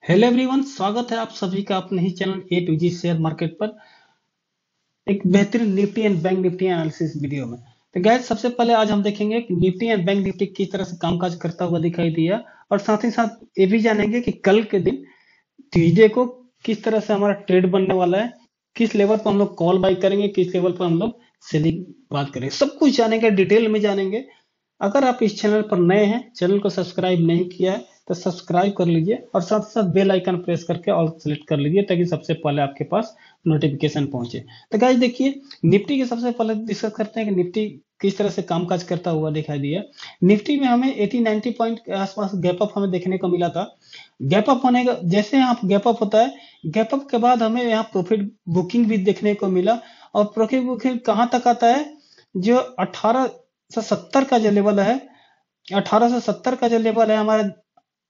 Hello everyone, स्वागत है आप सभी का अपने ही channel A to G share market पर एक बेहतरीन Nifty and bank Nifty analysis video में। तो गाइस, सबसे पहले आज हम देखेंगे कि निफ्टी एंड बैंक निफ्टी किस तरह से कामकाज करता हुआ दिखाई दिया, और साथ ही साथ ये भी जानेंगे कि कल के दिन ट्यूजडे को किस तरह से हमारा ट्रेड बनने वाला है, किस लेवल पर हम लोग कॉल बाई करेंगे, किस लेवल पर हम लोग सेलिंग बात करेंगे। सब कुछ जानेंगे, डिटेल में जानेंगे। अगर आप इस चैनल पर नए हैं, चैनल को सब्सक्राइब नहीं किया है तो सब्सक्राइब कर लीजिए, और साथ साथ बेल आइकन प्रेस करके ऑल सेलेक्ट कर लीजिए ताकि सबसे पहले आपके पास नोटिफिकेशन पहुंचे। तो गाइस देखिए, निफ्टी के सबसे पहले डिस्कस करते हैं कि निफ्टी किस तरह से कामकाज करता हुआ दिखाई दिया। निफ्टी में हमें 80-90 पॉइंट के आसपास गैप अप हमें देखने को मिला था। गैप अप होने का जैसे यहाँ गैप अप होता है, गैप अप के बाद हमें यहाँ प्रॉफिट बुकिंग भी देखने को मिला। और प्रॉफिट बुकिंग कहाँ तक आता है, जो 1870 का जो लेवल है, 1870 का जो लेवल है हमारा,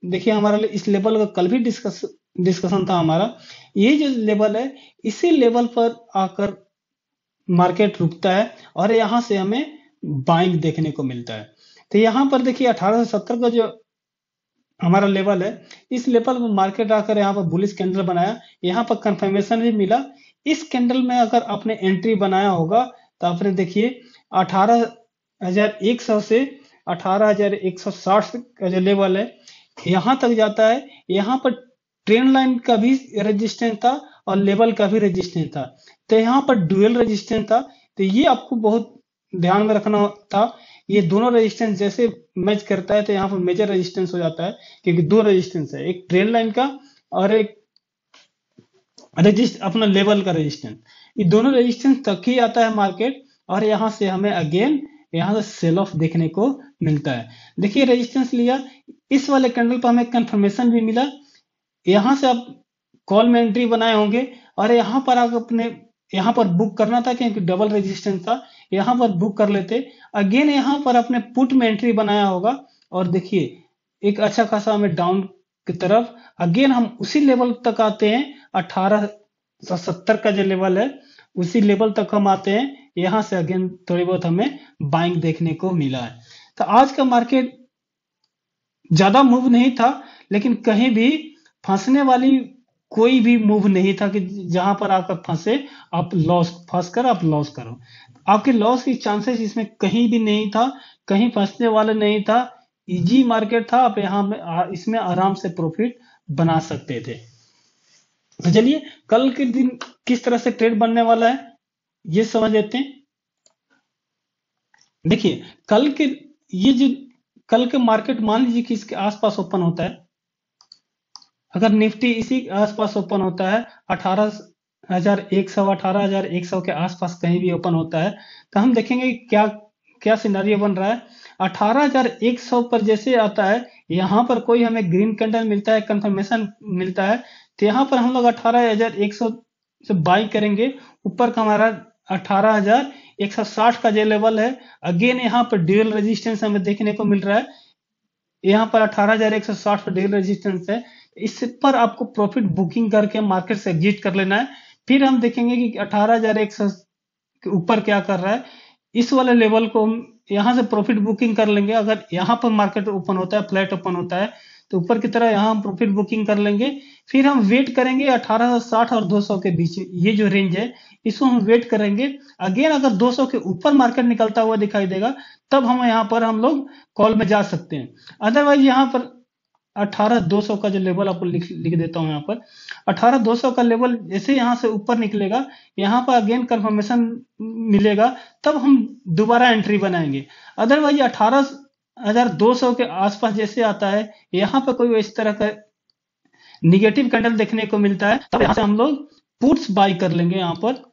देखिए हमारा इस लेवल का कल भी डिस्कशन था हमारा। ये जो लेवल है, इसी लेवल पर आकर मार्केट रुकता है और यहाँ से हमें बाइंग देखने को मिलता है। तो यहाँ पर देखिए 1870 का जो हमारा लेवल है, इस लेवल में मार्केट आकर यहाँ पर बुलिश कैंडल बनाया, यहाँ पर कंफर्मेशन भी मिला। इस कैंडल में अगर आपने एंट्री बनाया होगा तो आपने देखिए 18,100 से 18,160 का जो लेवल है, यहाँ तक जाता है। यहाँ पर ट्रेंड लाइन का भी रेजिस्टेंस था और लेवल का भी रेजिस्टेंस था। तो यहाँ पर डुअल रेजिस्टेंस था। तो ये आपको बहुत ध्यान में रखना था। ये दोनों रेजिस्टेंस जैसे मैच करता है तो यहाँ पर मेजर रेजिस्टेंस हो जाता है, क्योंकि दो रेजिस्टेंस है, एक ट्रेंड लाइन का और एक रजिस्ट अपना लेवल का रेजिस्टेंस। ये दोनों रेजिस्टेंस तक ही आता है मार्केट, और यहाँ से हमें अगेन यहाँ से सेल ऑफ देखने को मिलता है। देखिए रेजिस्टेंस लिया, इस वाले कैंडल पर हमें कंफर्मेशन भी मिला। यहाँ से आप कॉल में एंट्री बनाए होंगे और यहाँ पर आप अपने यहाँ पर बुक करना था, क्योंकि डबल रेजिस्टेंस था, यहाँ पर बुक कर लेते। अगेन यहाँ पर अपने पुट में एंट्री बनाया होगा, और देखिए एक अच्छा खासा हमें डाउन की तरफ अगेन हम उसी लेवल तक आते हैं। 1870 का जो लेवल है, उसी लेवल तक हम आते हैं। यहाँ से अगेन थोड़ी बहुत हमें बाइंग देखने को मिला है। तो आज का मार्केट ज्यादा मूव नहीं था, लेकिन कहीं भी फंसने वाली कोई भी मूव नहीं था कि जहां पर आपका फंसे, आप लॉस फंस कर आप लॉस करो। आपके लॉस की चांसेस इसमें कहीं भी नहीं था, कहीं फंसने वाला नहीं था। इजी मार्केट था, आप यहाँ में इसमें आराम से प्रॉफिट बना सकते थे। तो चलिए कल के दिन किस तरह से ट्रेड बनने वाला है ये समझ लेते हैं। देखिए कल के ये जो कल के मार्केट मान लीजिए कि इसके आसपास ओपन होता है। अगर निफ्टी इसी आसपास ओपन होता है, 18,100 18,100 के आसपास कहीं भी ओपन होता है, तो हम देखेंगे कि क्या क्या सिनारियो बन रहा है। 18,100 पर जैसे आता है, यहाँ पर कोई हमें ग्रीन कैंडल मिलता है, कंफर्मेशन मिलता है, तो यहाँ पर हम लोग 18,100 से बाई करेंगे। ऊपर का हमारा 18,160 का जो लेवल है, अगेन यहाँ पर ड्यूअल रेजिस्टेंस हमें देखने को मिल रहा है। यहाँ पर 18,160 पर डेली रेजिस्टेंस है। इस पर आपको प्रॉफिट बुकिंग करके मार्केट से एग्जिट कर लेना है। फिर हम देखेंगे कि 18,100 के ऊपर क्या कर रहा है। इस वाले लेवल को हम यहाँ से प्रॉफिट बुकिंग कर लेंगे। अगर यहाँ पर मार्केट ओपन होता है, फ्लैट ओपन होता है, तो ऊपर की तरह यहाँ हम प्रॉफिट बुकिंग कर लेंगे। फिर हम वेट करेंगे 1860 और 200 के बीच, ये जो रेंज है इसको हम वेट करेंगे। अगेन अगर 200 के ऊपर मार्केट निकलता हुआ दिखाई देगा, तब हम यहाँ पर हम लोग कॉल में जा सकते हैं। अदरवाइज यहाँ पर 18,200 का जो लेवल आपको लिख देता हूं, यहाँ पर 18,200 का लेवल जैसे यहाँ से ऊपर निकलेगा, यहाँ पर अगेन कंफर्मेशन मिलेगा, तब हम दोबारा एंट्री बनाएंगे। अदरवाइज 18,200 के आसपास जैसे आता है, यहाँ पर कोई इस तरह का निगेटिव कैंडल देखने को मिलता है, तब यहाँ से हम लोग पुट्स बाई कर लेंगे। यहाँ पर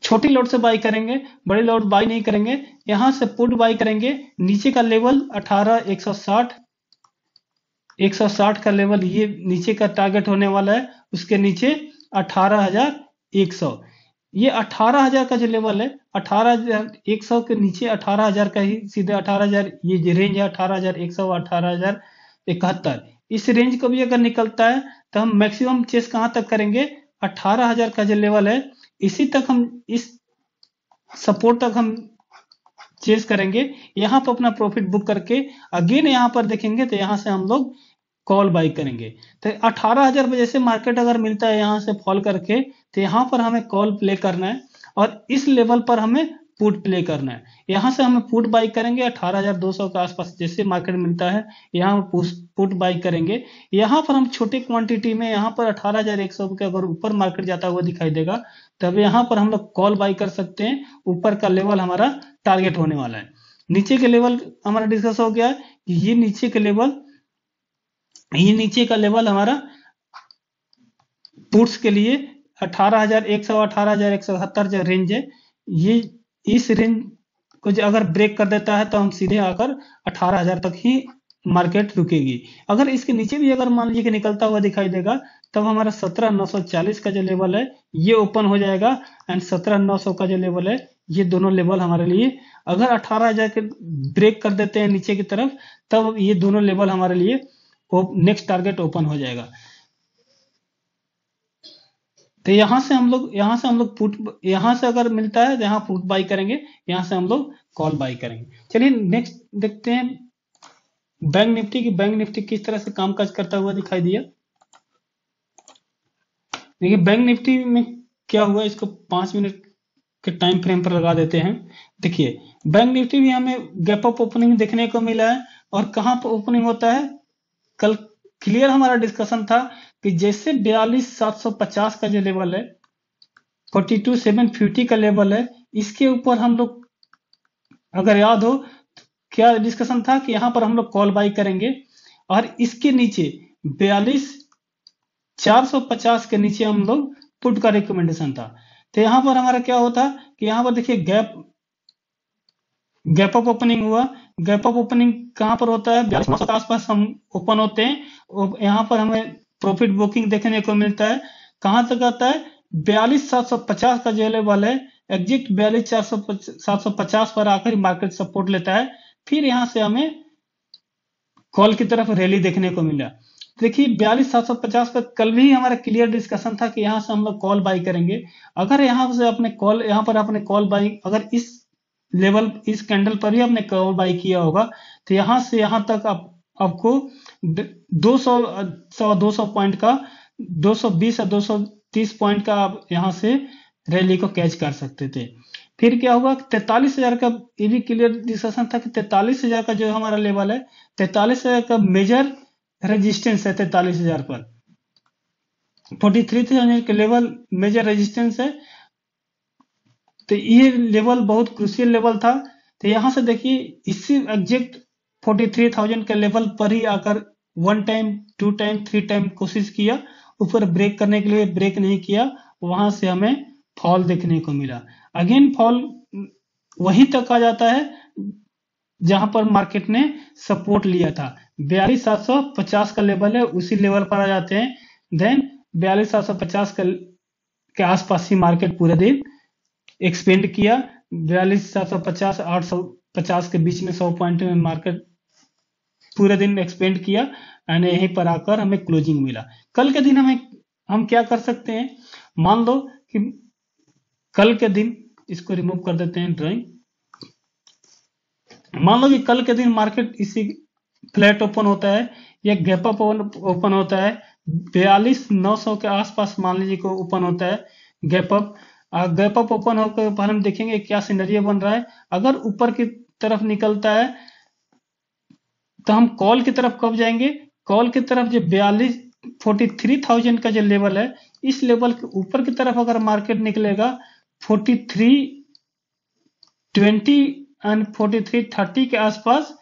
छोटी लोड से बाई करेंगे, बड़ी लोड बाई नहीं करेंगे। यहाँ से पुट बाई करेंगे। नीचे का लेवल 18,160 160 का लेवल, ये नीचे का टारगेट होने वाला है। उसके नीचे 18,100, ये 18,000 का जो लेवल है, 18,100 के नीचे 18,000 का ही सीधे 18,000, ये जो रेंज है 18,100 18,071, इस रेंज को भी अगर निकलता है तो हम मैक्सिमम चेस कहां तक करेंगे, 18,000 का जो लेवल है, इसी तक हम, इस सपोर्ट तक हम चेस करेंगे। यहाँ पर अपना प्रॉफिट बुक करके अगेन यहाँ पर देखेंगे तो यहाँ से हम लोग कॉल बाई करेंगे। तो 18,000 पे जैसे मार्केट अगर मिलता है यहाँ से फॉल करके, तो यहाँ पर हमें कॉल प्ले करना है और इस लेवल पर हमें पुट प्ले करना है। यहाँ से हमें पुट बाई करेंगे 18,200 के आसपास जैसे मार्केट मिलता है, यहाँ पुट बाई करेंगे। यहाँ पर हम छोटे क्वांटिटी में यहाँ पर 18,100 के अगर ऊपर मार्केट जाता हुआ दिखाई देगा, तब यहाँ पर हम लोग कॉल बाई कर सकते हैं। ऊपर का लेवल हमारा टारगेट होने वाला है। नीचे के लेवल हमारा डिस्कस हो गया कि ये नीचे का लेवल हमारा पुट्स के लिए 18,100 18,170 जो रेंज है, ये इस रेंज को जो अगर ब्रेक कर देता है तो हम सीधे आकर 18,000 तक ही मार्केट रुकेगी। अगर इसके नीचे भी अगर मान लीजिए कि निकलता हुआ दिखाई देगा, तब हमारा 17,940 का जो लेवल है ये ओपन हो जाएगा एंड 17,900 का जो लेवल है, ये दोनों लेवल हमारे लिए अगर 18,000 के ब्रेक कर देते हैं नीचे की तरफ, तब ये दोनों लेवल हमारे लिए नेक्स्ट टारगेट ओपन हो जाएगा। तो यहाँ से हम लोग पुट, यहाँ से अगर मिलता है तो यहाँ पुट बाई करेंगे, यहाँ से हम लोग कॉल बाई करेंगे। चलिए नेक्स्ट देखते हैं बैंक निफ्टी की। बैंक निफ्टी किस तरह से कामकाज करता हुआ दिखाई दिया। देखिए बैंक निफ्टी में क्या हुआ, इसको 5 मिनट के टाइम फ्रेम पर लगा देते हैं। देखिए बैंक निफ्टी भी हमें गैप अप ओपनिंग देखने को मिला है। और कहाँ पर ओपनिंग होता है, कल क्लियर हमारा डिस्कशन था कि जैसे 42,750 का जो लेवल है, 42,750 का लेवल है, इसके ऊपर हम लोग अगर याद हो क्या डिस्कशन था कि यहाँ पर हम लोग कॉल बाई करेंगे और इसके नीचे 42,450 के नीचे हम लोग पुट का रिकमेंडेशन था। तो यहाँ पर हमारा क्या होता कि यहाँ पर देखिए गैप अप ओपनिंग हुआ। गैप अप ओपनिंग कहाँ पर होता है, 42,900 के आसपास हम ओपन होते हैं। यहाँ पर हमें प्रॉफिट बुकिंग देखने को मिलता है। कहाँ तक आता है, 42,750 का जो लेवल है, एग्जिट 42,750 पर आकर मार्केट सपोर्ट लेता है। फिर यहाँ से हमें कॉल की तरफ रैली देखने को मिला। देखिए 42,750 पर कल भी हमारा क्लियर डिस्कशन था कि यहाँ से हम लोग कॉल बाई करेंगे। अगर यहाँ पर आपने कॉल बाई अगर इस लेवल इस कैंडल पर ही आपने कॉल बाई किया होगा, तो यहाँ से यहाँ तक आपको 200 पॉइंट का 220 या 230 पॉइंट का आप यहाँ से रैली को कैच कर सकते थे। फिर क्या हुआ, 43,000 का ये भी क्लियर डिस्कशन था कि 43,000 का जो हमारा लेवल है, 43,000 का मेजर रेजिस्टेंस है। 43,000 पर 43,000 के लेवल मेजर रेजिस्टेंस है। तो ये लेवल बहुत क्रूशियल लेवल था। तो यहाँ से देखिए इसी एग्जैक्ट 43,000 के लेवल पर ही आकर 1 टाइम 2 टाइम 3 टाइम कोशिश किया ऊपर ब्रेक करने के लिए, ब्रेक नहीं किया। वहां से हमें फॉल देखने को मिला। अगेन फॉल वहीं तक आ जाता है जहां पर मार्केट ने सपोर्ट लिया था। 42,750 का लेवल है, उसी लेवल पर आ जाते हैं। देन 42,750 के आसपास ही मार्केट पूरे दिन एक्सपेंड किया। 42,750 850 के बीच में 100 पॉइंट में मार्केट पूरे दिन एक्सपेंड किया एंड यहीं पर आकर हमें क्लोजिंग मिला। कल के दिन हम क्या कर सकते हैं, मान लो कि कल के दिन इसको रिमूव कर देते हैं ड्राइंग। मान लो कि कल के दिन मार्केट इसी फ्लैट ओपन होता है या गैप अप ओपन होता है, 42,900 के आसपास मान लीजिए को ओपन होता है gap up. Gap up open होकर पर हम देखेंगे क्या सिनेरियो बन रहा है। अगर ऊपर की तरफ निकलता है तो हम कॉल की तरफ कब जाएंगे, कॉल की तरफ जो 43,000 का जो लेवल है, इस लेवल के ऊपर की तरफ अगर मार्केट निकलेगा 4320 एंड 4330 के आसपास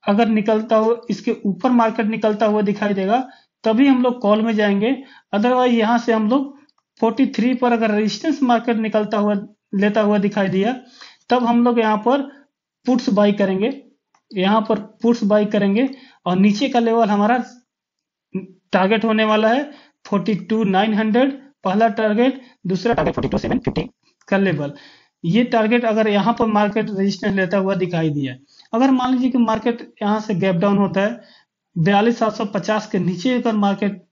अगर निकलता हो, इसके ऊपर मार्केट निकलता हुआ दिखाई देगा, तभी हम लोग कॉल में जाएंगे। अदरवाइज यहाँ से हम लोग 43 पर अगर रेजिस्टेंस मार्केट निकलता हुआ लेता हुआ दिखाई दिया, तब हम लोग यहाँ पर पुट्स बाई करेंगे। यहाँ पर पुट्स बाई करेंगे और नीचे का लेवल हमारा टारगेट होने वाला है 42,900 पहला टारगेट, दूसरा टारगेट 42,750 का लेवल। ये टारगेट अगर यहाँ पर मार्केट रेजिस्टेंस लेता हुआ दिखाई दिया, अगर मान लीजिए कि मार्केट यहाँ से गैप डाउन होता है 42,750 के नीचे अगर मार्केट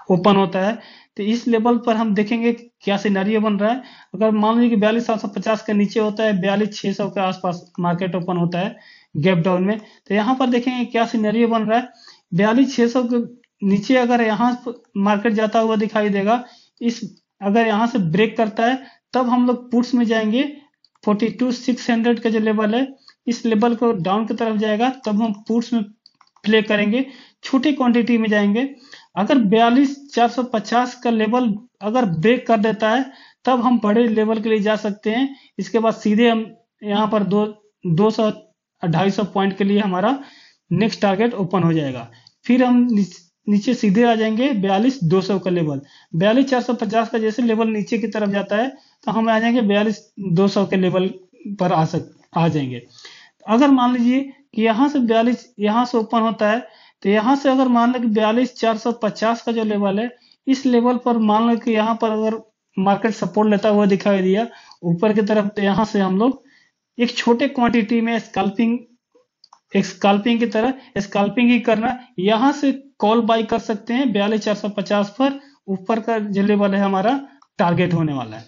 ओपन होता है, तो इस लेवल पर हम देखेंगे क्या सिनेरियो बन रहा है। अगर मान लीजिए कि 42,750 के नीचे होता है, 42,600 के आसपास मार्केट ओपन होता है गैप डाउन में, तो यहाँ पर देखेंगे क्या सिनेरियो बन रहा है। 42,600 के नीचे अगर यहाँ मार्केट जाता हुआ दिखाई देगा, इस अगर यहाँ से ब्रेक करता है तब हम लोग पुट्स में जाएंगे। 42,600 का जो लेवल है, इस लेवल को डाउन की तरफ जाएगा तब हम पुट्स में प्ले करेंगे, छोटी क्वांटिटी में जाएंगे। अगर 42,450 का लेवल अगर ब्रेक कर देता है तब हम बड़े लेवल के लिए जा सकते हैं। इसके बाद सीधे हम यहाँ पर 200-250 पॉइंट के लिए हमारा नेक्स्ट टारगेट ओपन हो जाएगा। फिर हम नीचे सीधे आ जाएंगे 42,200 का लेवल। 42,450 का जैसे लेवल नीचे की तरफ जाता है तो हम आ जाएंगे 42,200 के लेवल पर आ जाएंगे। अगर मान लीजिए कि यहाँ से ओपन होता है तो यहाँ से अगर मान लो कि 42,450 का जो लेवल है, इस लेवल पर मान लो कि यहाँ पर अगर मार्केट सपोर्ट लेता हुआ दिखाई दिया ऊपर की तरफ, तो यहाँ से हम लोग एक छोटे क्वांटिटी में स्कैल्पिंग की तरह स्कैल्पिंग ही करना, यहाँ से कॉल बाई कर सकते हैं 42,450 पर। ऊपर का जो लेवल है हमारा टारगेट होने वाला है।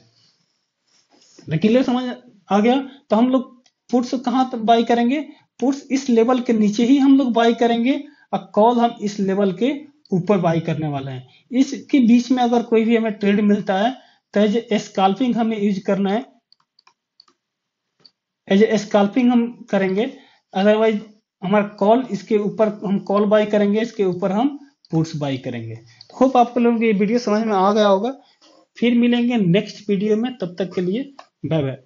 क्लियर समझ आ गया? तो हम लोग पुट्स कहाँ तक बाई करेंगे? पुट्स इस लेवल के नीचे ही हम लोग बाई करेंगे और कॉल हम इस लेवल के ऊपर बाई करने वाले हैं। इसके बीच में अगर कोई भी हमें ट्रेड मिलता है तो एज ए स्कैल्पिंग हमें यूज करना है, एज ए स्कैल्पिंग हम करेंगे। अदरवाइज हमारा कॉल इसके ऊपर हम कॉल बाई करेंगे, इसके ऊपर हम पुट्स बाई करेंगे। होप आपको लोगों को ये वीडियो समझ में आ गया होगा। फिर मिलेंगे नेक्स्ट वीडियो में, तब तक के लिए बाय बाय।